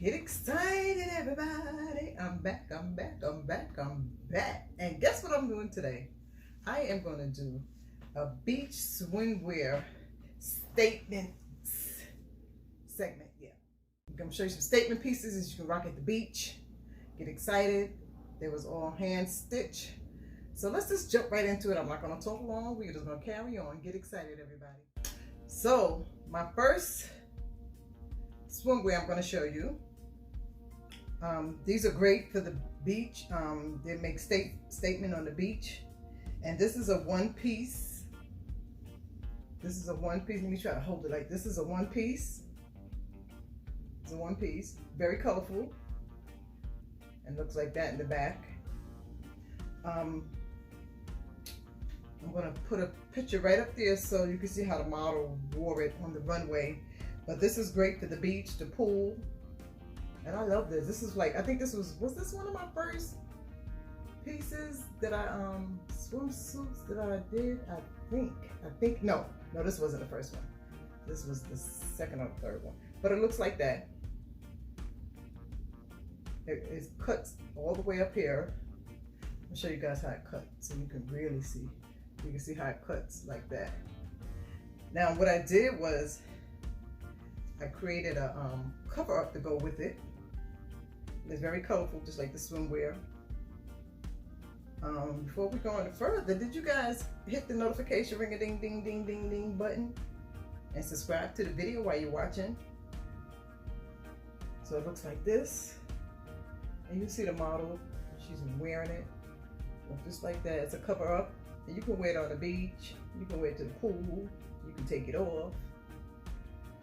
Get excited, everybody. I'm back. And guess what I'm doing today? I am going to do a beach swimwear statement segment. Yeah. I'm going to show you some statement pieces that you can rock at the beach. Get excited. They was all hand stitch. So let's just jump right into it. I'm not going to talk long. We're just going to carry on. Get excited, everybody. So my first swimwear I'm going to show you. These are great for the beach. They make statement on the beach. And this is a one piece. This is a one piece. Let me try to hold it like this. Is a one piece. It's a one piece. Very colorful. And looks like that in the back. I'm going to put a picture right up there so you can see how the model wore it on the runway. But this is great for the beach, the pool. And I love this. This is like, I think this was this one of my first pieces that swimsuits that I did? I think, no, this wasn't the first one. This was the second or third one. But it looks like that. It cuts all the way up here. I'll show you guys how it cuts so you can really see. You can see how it cuts like that. Now what I did was I created a cover up to go with it. It's very colorful, just like the swimwear. Before we go any further, did you guys hit the notification ring a ding ding ding ding ding button and subscribe to the video while you're watching? So it looks like this, and you see the model. She's wearing it just like that. It's a cover up, and you can wear it on the beach. You can wear it to the pool. You can take it off.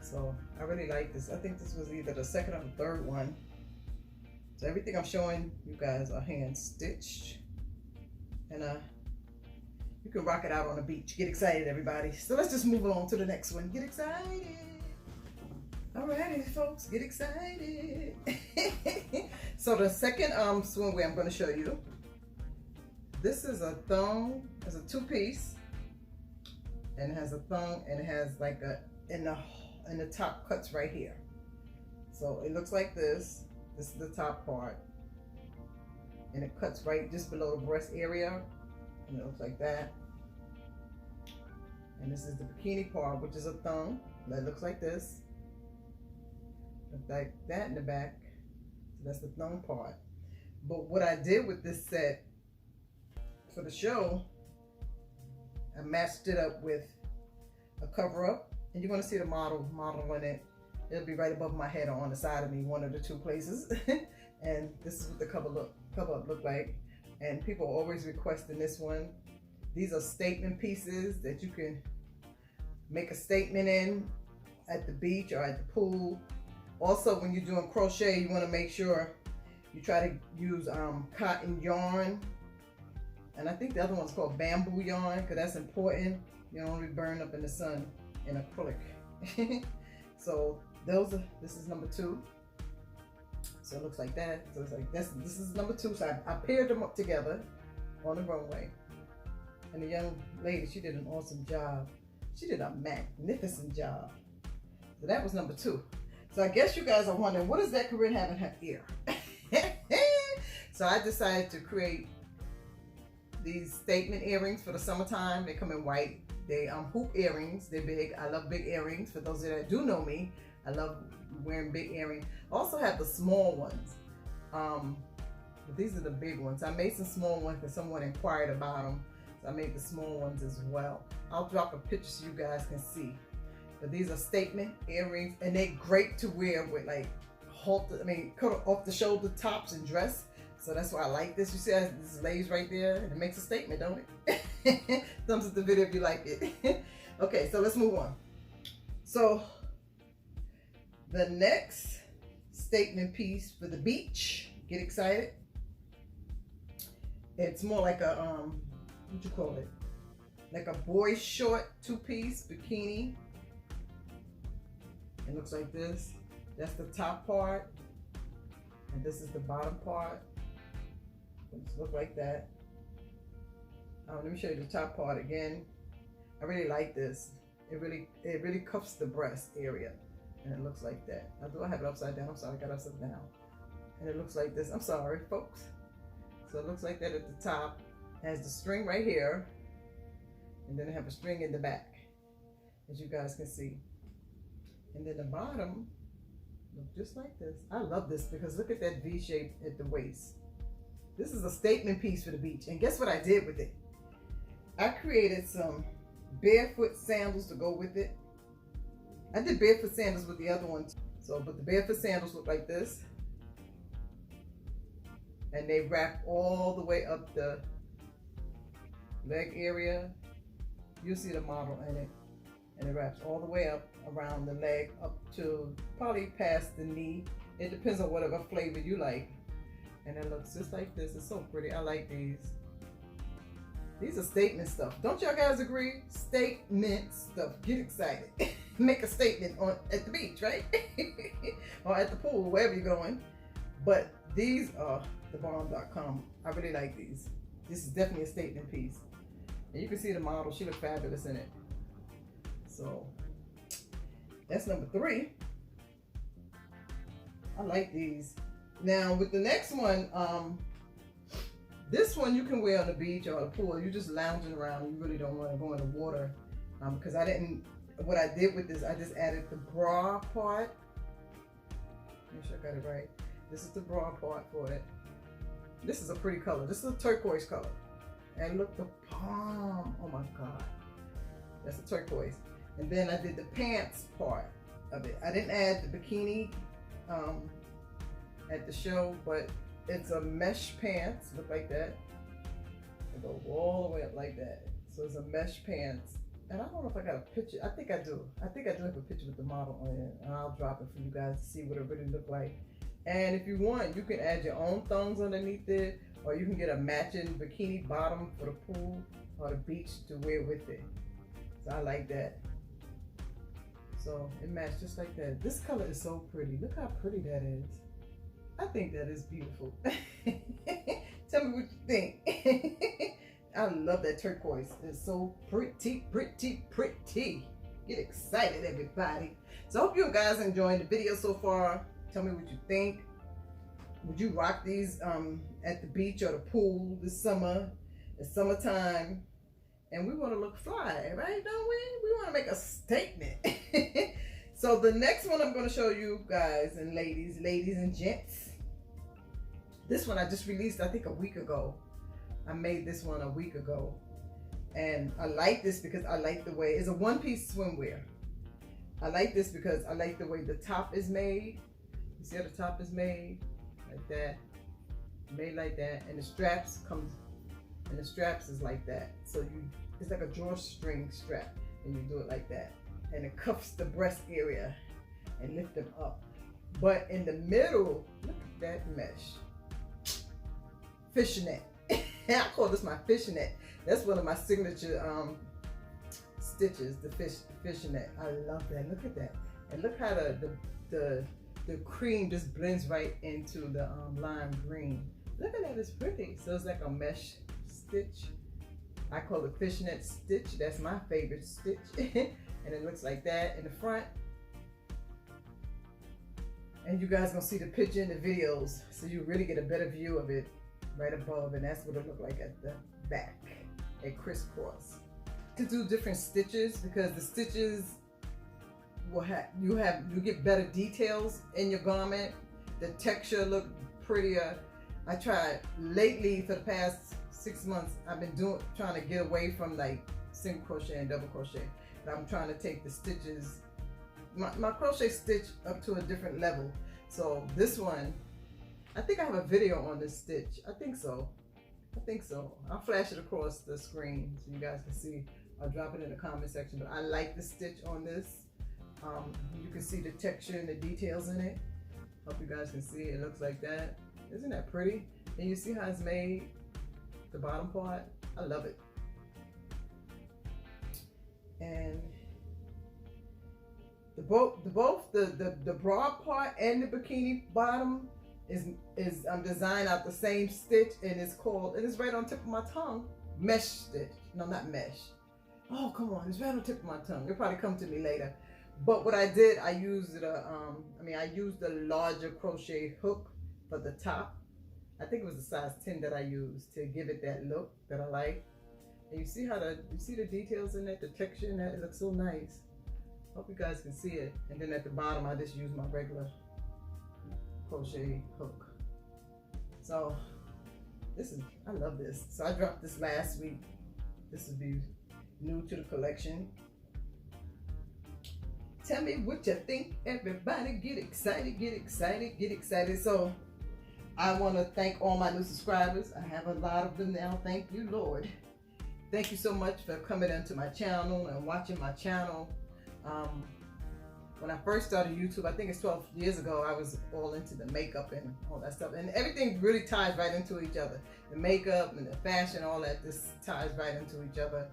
So I really like this. I think this was either the second or the third one. So everything I'm showing you guys are hand stitched. And you can rock it out on the beach. Get excited, everybody. So let's just move along to the next one. Get excited. Alrighty, folks, get excited. So the second swimwear I'm going to show you. This is a thong. It's a two-piece. And it has a thong, and it has like a and the top cuts right here. So it looks like this. This is the top part. And it cuts right just below the breast area. And it looks like that. And this is the bikini part, which is a thong. That looks like this. Looks like that in the back. So that's the thong part. But what I did with this set for the show, I matched it up with a cover up. And you're going to see the model in it. It'll be right above my head or on the side of me, one of the two places. And this is what the cover up look like. And people are always requesting this one. These are statement pieces that you can make a statement in at the beach or at the pool. Also, when you're doing crochet, you want to make sure you try to use cotton yarn. And I think the other one's called bamboo yarn, because that's important. You don't want to be burned up in the sun in acrylic. So this is number 2. So it looks like that. So it's like this is number 2. So I paired them up together on the runway. And the young lady, she did an awesome job. She did a magnificent job. So that was number 2. So I guess you guys are wondering, what does that Corinne have in her ear? So I decided to create these statement earrings for the summertime. They come in white. They hoop earrings. They're big. I love big earrings. For those that do know me, I love wearing big earrings. I also have the small ones. But these are the big ones. I made some small ones because someone inquired about them. So I made the small ones as well. I'll drop a picture so you guys can see. But these are statement earrings, and they're great to wear with like cut off the shoulder tops and dress. So that's why I like this. You see this lays right there, and it makes a statement, don't it? Thumbs up the video if you like it. Okay, so let's move on. So the next statement piece for the beach, get excited. It's more like a what you call it? Like a boy short 2-piece bikini. It looks like this. That's the top part, and this is the bottom part. It looks like that. Let me show you the top part again. I really like this. It really cuffs the breast area. and it looks like that. Now, do I have it upside down? I'm sorry, I got it upside down. And it looks like this. I'm sorry, folks. So it looks like that at the top. It has the string right here, and then I have a string in the back, as you guys can see. And then the bottom look just like this. I love this because look at that V shape at the waist. This is a statement piece for the beach. And guess what I did with it? I created some barefoot sandals to go with it. I did barefoot sandals with the other one. So, but the barefoot sandals look like this. And they wrap all the way up the leg area. You'll see the model in it. And it wraps all the way up around the leg up to probably past the knee. It depends on whatever flavor you like. And it looks just like this. It's so pretty. I like these. These are statement stuff. Don't y'all guys agree? Statement stuff. Get excited. Make a statement on at the beach, right? Or at the pool, wherever you're going. But these are thebomb.com. I really like these. This is definitely a statement piece. And you can see the model. She looks fabulous in it. So that's number 3. I like these. Now with the next one, this one you can wear on the beach or the pool. You're just lounging around. You really don't want to go in the water. Because what I did with this, I just added the bra part. Make sure I got it right. This is the bra part for it. This is a pretty color. This is a turquoise color. And look, the palm. Oh my God. That's a turquoise. And then I did the pants part of it. I didn't add the bikini at the show, but it's a mesh pants. Look like that. It goes all the way up like that. So it's a mesh pants. And I don't know if I got a picture. I think I do. I think I do have a picture with the model on it. And I'll drop it for you guys to see what it really looked like. And if you want, you can add your own thongs underneath it, or you can get a matching bikini bottom for the pool or the beach to wear with it. So I like that. So it matched just like that. This color is so pretty. Look how pretty that is. I think that is beautiful. Tell me what you think. I love that turquoise. It's so pretty, pretty, pretty. Get excited, everybody. So I hope you guys are enjoying the video so far. Tell me what you think. Would you rock these at the beach or the pool this summer? It's summertime. And we want to look fly, right? Don't we? We want to make a statement. So the next one I'm going to show you guys and ladies and gents. This one I just released, I think a week ago. I made this one a week ago. And I like this because I like the way, it's a one-piece swimwear. I like this because I like the way the top is made. You see how the top is made? Like that. Made like that. And the straps is like that. So it's like a drawstring strap, and you do it like that. And it cuffs the breast area and lift them up. But in the middle, look at that mesh. Fishnet. I call this my fishnet. That's one of my signature stitches, the fishnet. I love that. Look at that. And look how the cream just blends right into the lime green. Look at that, it's pretty. So it's like a mesh stitch. I call it fishnet stitch. That's my favorite stitch. And it looks like that in the front. And you guys gonna see the picture in the videos, so you really get a better view of it right above. And that's what it look like at the back, at crisscross. To do different stitches, because the stitches will you get better details in your garment. The texture look prettier. I tried lately for the past 6 months. I've been trying to get away from like single crochet and double crochet. And I'm trying to take the stitches, my crochet stitch up to a different level. So this one, I think I have a video on this stitch. I think so. I'll flash it across the screen so you guys can see. I'll drop it in the comment section. But I like the stitch on this. You can see the texture and the details in it. Hope you guys can see it. It looks like that. Isn't that pretty? And you see how it's made, the bottom part? I love it. And both the bra part and the bikini bottom is designed out the same stitch, and it's right on the tip of my tongue, mesh stitch. No, not mesh. Oh, come on, it's right on the tip of my tongue. It'll probably come to me later. But what I did, I used I used the larger crochet hook for the top. I think it was a size 10 that I used to give it that look that I like. And you see the details in it, the texture in that, it looks so nice. Hope you guys can see it. And then at the bottom, I just use my regular crochet hook. So I love this. So I dropped this last week. This will be new to the collection. Tell me what you think, everybody. Get excited, get excited, get excited. So I want to thank all my new subscribers. I have a lot of them now. Thank you, Lord. Thank you so much for coming into my channel and watching my channel. When I first started YouTube, I think it's 12 years ago, I was all into the makeup and all that stuff. And everything really ties right into each other. The makeup and the fashion, all that, this ties right into each other.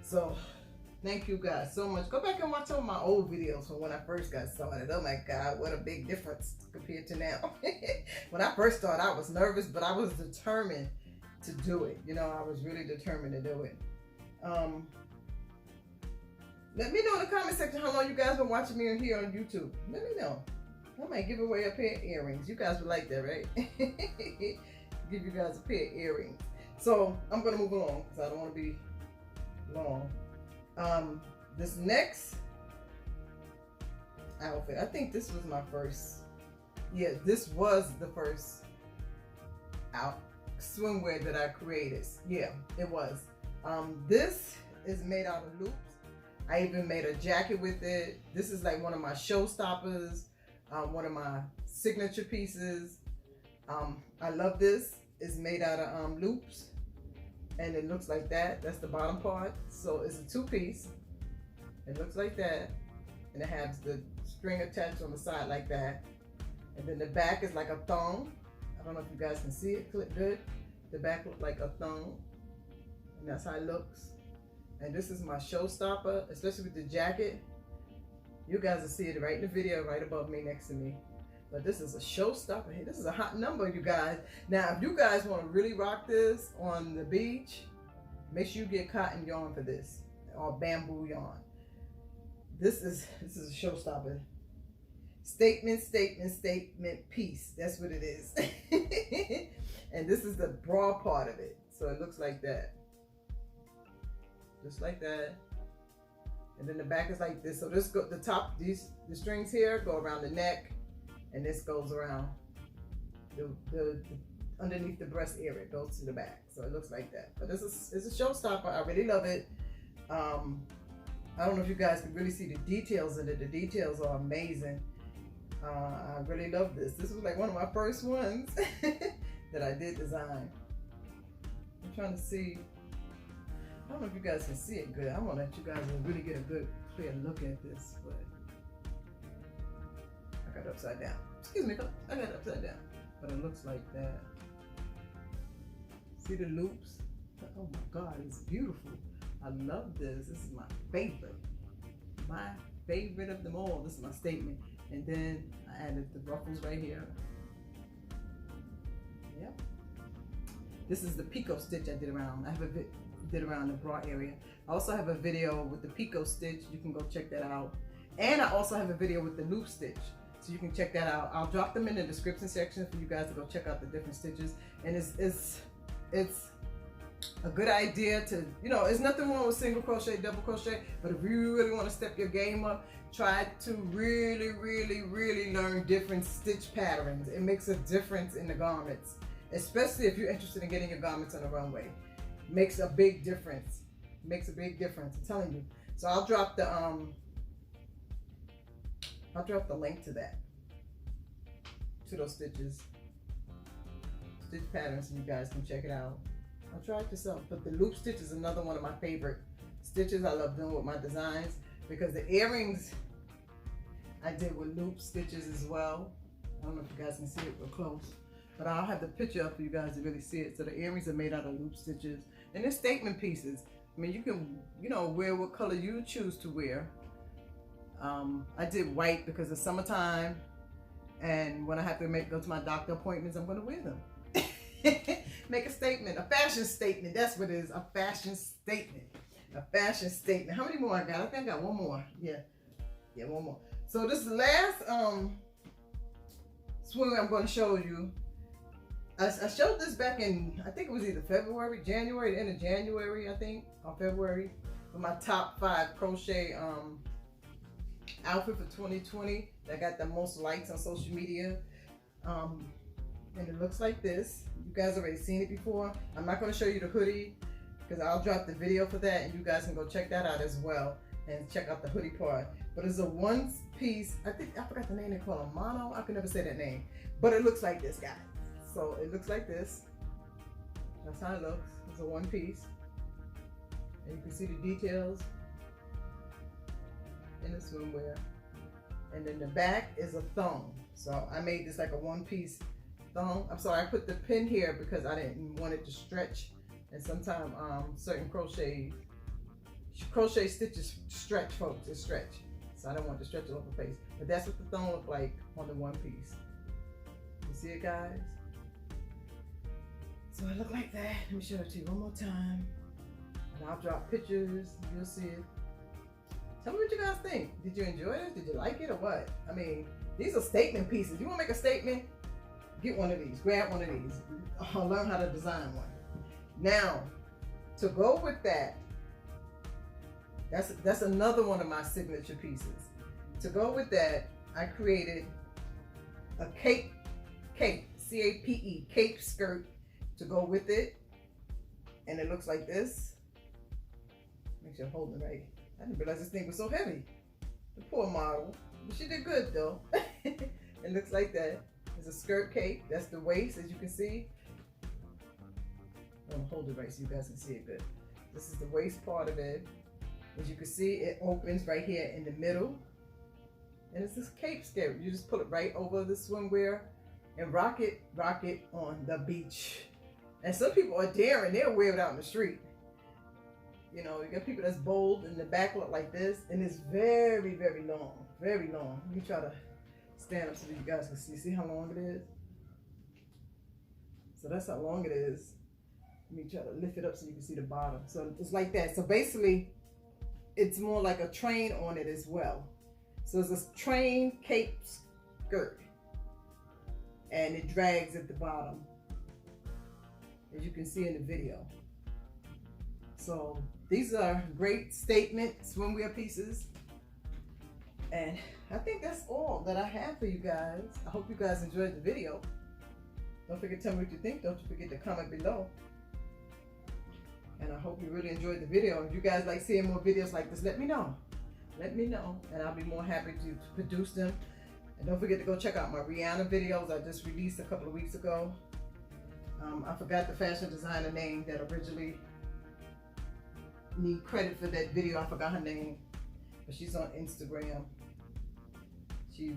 So thank you guys so much. Go back and watch some of my old videos from when I first got started. Oh my God, what a big difference compared to now. When I first started, I was nervous, but I was determined to do it. You know, I was really determined to do it. Let me know in the comment section how long you guys been watching me here on YouTube. Let me know. I might give away a pair of earrings. You guys would like that, right? Give you guys a pair of earrings. So I'm gonna move along because I don't want to be long. This next outfit, I think this was my first. Yeah, this was the first swimwear that I created. Yeah, it was. This is made out of loops. I even made a jacket with it. This is like one of my showstoppers, one of my signature pieces. I love this. It's made out of loops, and it looks like that. That's the bottom part. So it's a two-piece. It looks like that, and it has the string attached on the side like that. And then the back is like a thong. I don't know if you guys can see it. Clip good. The back looks like a thong, and that's how it looks. And this is my showstopper, especially with the jacket. You guys will see it right in the video, right above me, next to me. But this is a showstopper. Hey, this is a hot number, you guys. Now, if you guys want to really rock this on the beach, make sure you get cotton yarn for this, or bamboo yarn. This is a showstopper. Statement, statement, statement piece. That's what it is. And this is the bra part of it. So it looks like that. Just like that. And then the back is like this. So this go the top, the strings here go around the neck, and this goes around the underneath the breast area. It goes to the back. So it looks like that. But this is a showstopper. I really love it. I don't know if you guys can really see the details in it. The details are amazing. I really love this. This was like one of my first ones that I did design. I'm trying to see. I don't know if you guys can see it good. I want to let you guys really get a good, clear look at this, but I got it upside down. Excuse me, I got it upside down. But it looks like that. See the loops? Oh my God, it's beautiful. I love this. This is my favorite. My favorite of them all. This is my statement. And then I added the ruffles right here. Yep. This is the PICOT stitch I did around. I have a did around the bra area. I also have a video with the PICOT stitch. You can go check that out. And I also have a video with the loop stitch. So you can check that out. I'll drop them in the description section for you guys to go check out the different stitches. And it's a good idea to, you know, there's nothing wrong with single crochet, double crochet, but if you really want to step your game up, try to really, really, really learn different stitch patterns. It makes a difference in the garments, especially if you're interested in getting your garments on the runway. Makes a big difference. Makes a big difference, I'm telling you. So I'll drop the link to that, to those stitch patterns, so you guys can check it out. I'll try it yourself. But the loop stitch is another one of my favorite stitches I love doing with my designs, because the earrings I did with loop stitches as well. I don't know if you guys can see it real close, but I'll have the picture up for you guys to really see it. So the earrings are made out of loop stitches, and they're statement pieces. I mean, you can, you know, wear what color you choose to wear. I did white because it's summertime, and when I have to go to my doctor appointments, I'm going to wear them. Make a statement, a fashion statement. That's what it is, a fashion statement. A fashion statement. How many more I got? I think I got one more. Yeah. Yeah, one more. So this last swimwear I'm going to show you. I showed this back in, I think it was either February, January, the end of January, I think, or February, with my top 5 crochet outfit for 2020 that got the most likes on social media. And it looks like this. You guys already seen it before. I'm not going to show you the hoodie because I'll drop the video for that, and you guys can go check that out as well and check out the hoodie part. But it's a one piece, I forgot the name they call it, mono. I can never say that name, but it looks like this, guys. So it looks like this. That's how it looks. It's a one piece. And you can see the details in the swimwear. And then the back is a thong. So I made this like a one piece thong. I'm sorry, I put the pin here because I didn't want it to stretch. And sometimes certain crochet stitches stretch, folks. It stretch. So I don't want to stretch it off the face. But that's what the thong look like on the one piece. You see it, guys? So it look like that. Let me show it to you one more time. And I'll drop pictures. You'll see it. Tell me what you guys think. Did you enjoy it? Did you like it or what? I mean, these are statement pieces. You want to make a statement? Get one of these. Grab one of these. I'll learn how to design one. Now, to go with that, that's another one of my signature pieces. To go with that, I created a cape, C-A-P-E, cape skirt to go with it. And it looks like this. Make sure I'm holding it right. I didn't realize this thing was so heavy. The poor model. But she did good though. It looks like that. It's a skirt cape. That's the waist, as you can see. I'm gonna hold it right so you guys can see it good. This is the waist part of it. As you can see, it opens right here in the middle. And it's this cape skirt. You just pull it right over the swimwear and rock it on the beach. And some people are daring, they'll wear it out in the street. You know, you got people that's bold and the back look like this, and it's very, very long, very long. Let me try to stand up so that you guys can see. See how long it is? So that's how long it is. Let me try to lift it up so you can see the bottom. So it's like that. So basically, it's more like a train on it as well. So it's a train cape skirt, and it drags at the bottom, as you can see in the video. So these are great statement swimwear pieces. And I think that's all that I have for you guys. I hope you guys enjoyed the video. Don't forget to tell me what you think. Don't forget to comment below. And I hope you really enjoyed the video. If you guys like seeing more videos like this, let me know. Let me know, and I'll be more happy to produce them. And don't forget to go check out my Rihanna videos I just released a couple of weeks ago. I forgot the fashion designer name that originally need credit for that video. I forgot her name, but she's on Instagram. She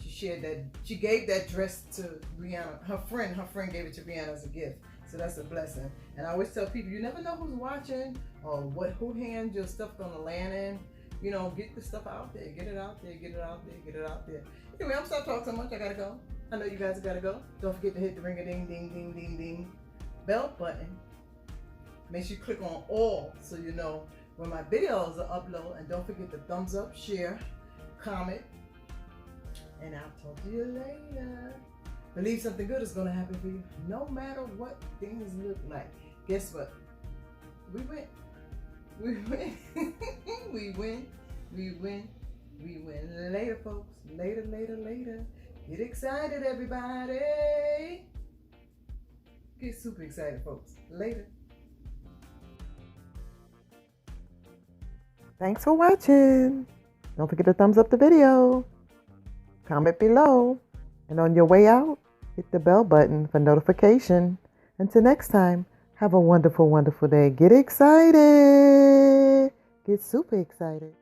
shared that, she gave that dress to Rihanna. Her friend gave it to Rihanna as a gift. So that's a blessing. And I always tell people, you never know who's watching or who hands your stuff gonna land in. You know, get the stuff out there, get it out there, get it out there, get it out there. Anyway, I'm stop talking so much, I gotta go. I know you guys gotta go. Don't forget to hit the ring-a-ding-ding-ding-ding-ding bell button. Make sure you click on all so you know when my videos are uploaded. And don't forget to thumbs up, share, comment, and I'll talk to you later. Believe something good is gonna happen for you, no matter what things look like. Guess what? We win. We win. We win. We win. We win. Later, folks. Later, later, later. Get excited, everybody. Get super excited, folks. Later. Thanks for watching. Don't forget to thumbs up the video. Comment below. And on your way out, hit the bell button for notification. Until next time, have a wonderful, wonderful day. Get excited. Get super excited.